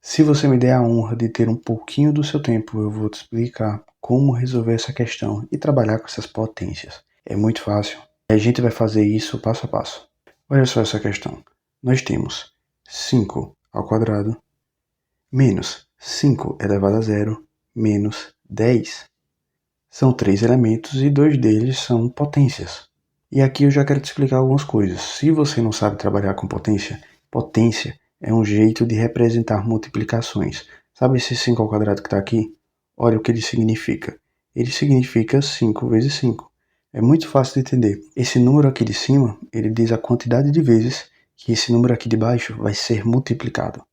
Se você me der a honra de ter um pouquinho do seu tempo, eu vou te explicar como resolver essa questão e trabalhar com essas potências. É muito fácil. E a gente vai fazer isso passo a passo. Olha só essa questão. Nós temos 5 ao quadrado menos 5 elevado a zero menos 10. São 3 elementos e 2 deles são potências. E aqui eu já quero te explicar algumas coisas. Se você não sabe trabalhar com potência, potência é um jeito de representar multiplicações. Sabe esse 5 ao quadrado que está aqui? Olha o que ele significa. Ele significa 5 vezes 5. É muito fácil de entender. Esse número aqui de cima, ele diz a quantidade de vezes que esse número aqui de baixo vai ser multiplicado.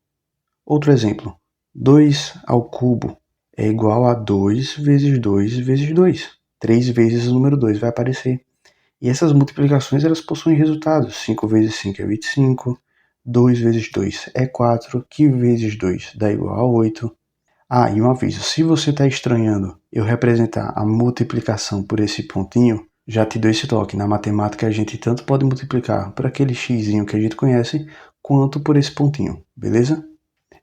Outro exemplo. 2 ao cubo é igual a 2 vezes 2 vezes 2. 3 vezes o número 2 vai aparecer. E essas multiplicações elas possuem resultados. 5 vezes 5 é 25. 2 vezes 2 é 4, que vezes 2 dá igual a 8. Ah, e um aviso, se você está estranhando eu representar a multiplicação por esse pontinho, já te dou esse toque. Na matemática a gente tanto pode multiplicar por aquele xzinho que a gente conhece, quanto por esse pontinho, beleza?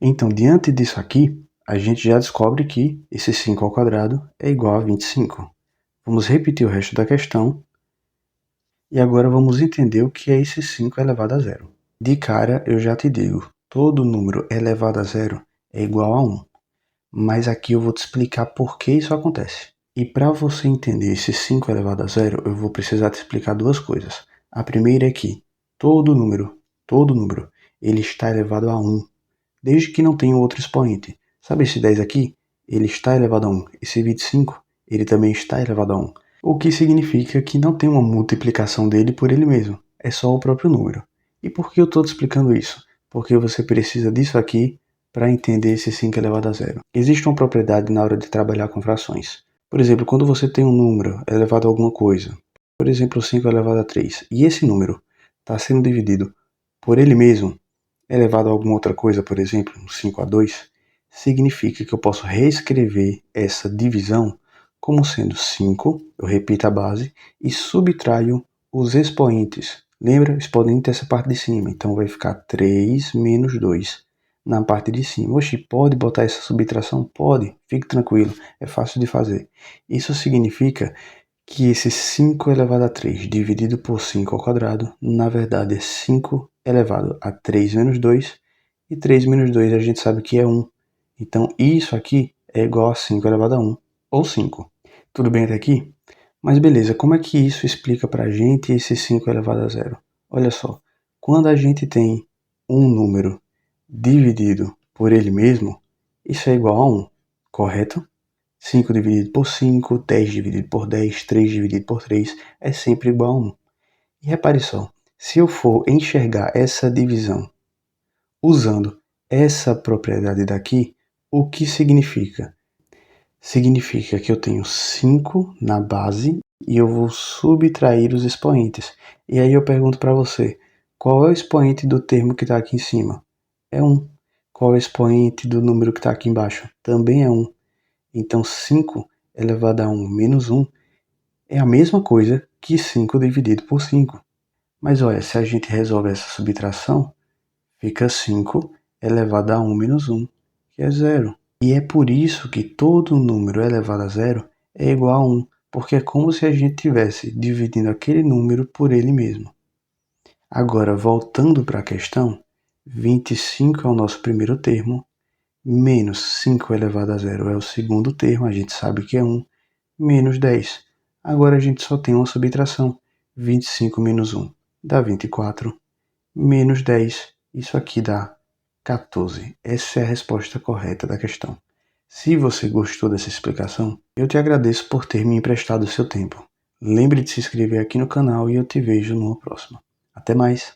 Então, diante disso aqui, a gente já descobre que esse 5 ao quadrado é igual a 25. Vamos repetir o resto da questão. E agora vamos entender o que é esse 5 elevado a zero. De cara, eu já te digo, todo número elevado a zero é igual a 1. Mas aqui eu vou te explicar por que isso acontece. E para você entender esse 5 elevado a zero, eu vou precisar te explicar duas coisas. A primeira é que todo número, ele está elevado a 1, desde que não tenha outro expoente. Sabe esse 10 aqui? Ele está elevado a 1. Esse 25, ele também está elevado a 1. O que significa que não tem uma multiplicação dele por ele mesmo, é só o próprio número. E por que eu estou te explicando isso? Porque você precisa disso aqui para entender esse 5 elevado a zero. Existe uma propriedade na hora de trabalhar com frações. Por exemplo, quando você tem um número elevado a alguma coisa, por exemplo 5 elevado a 3, e esse número está sendo dividido por ele mesmo, elevado a alguma outra coisa, por exemplo, 5 a 2, significa que eu posso reescrever essa divisão como sendo 5, eu repito a base, e subtraio os expoentes. Lembra? O expoente é essa parte de cima, então vai ficar 3 menos 2 na parte de cima. Oxi, pode botar essa subtração? Pode, fique tranquilo, é fácil de fazer. Isso significa que esse 5 elevado a 3 dividido por 5 ao quadrado, na verdade é 5 elevado a 3 menos 2, e 3 menos 2 a gente sabe que é 1. Então isso aqui é igual a 5 elevado a 1, ou 5. Tudo bem até aqui? Mas beleza, como é que isso explica pra gente esse 5 elevado a zero? Olha só, quando a gente tem um número dividido por ele mesmo, isso é igual a 1, correto? 5 dividido por 5, 10 dividido por 10, 3 dividido por 3 é sempre igual a 1. E repare só, se eu for enxergar essa divisão usando essa propriedade daqui, o que significa? Significa que eu tenho 5 na base e eu vou subtrair os expoentes. E aí eu pergunto para você, qual é o expoente do termo que está aqui em cima? É 1. Qual é o expoente do número que está aqui embaixo? Também é 1. Então 5 elevado a 1 menos 1 é a mesma coisa que 5 dividido por 5. Mas olha, se a gente resolve essa subtração, fica 5 elevado a 1 menos 1, que é 0. E é por isso que todo número elevado a zero é igual a 1, porque é como se a gente estivesse dividindo aquele número por ele mesmo. Agora, voltando para a questão, 25 é o nosso primeiro termo, menos 5 elevado a zero é o segundo termo, a gente sabe que é 1, menos 10. Agora a gente só tem uma subtração, 25 menos 1 dá 24, menos 10, isso aqui dá 14. Essa é a resposta correta da questão. Se você gostou dessa explicação, eu te agradeço por ter me emprestado o seu tempo. Lembre de se inscrever aqui no canal e eu te vejo numa próxima. Até mais!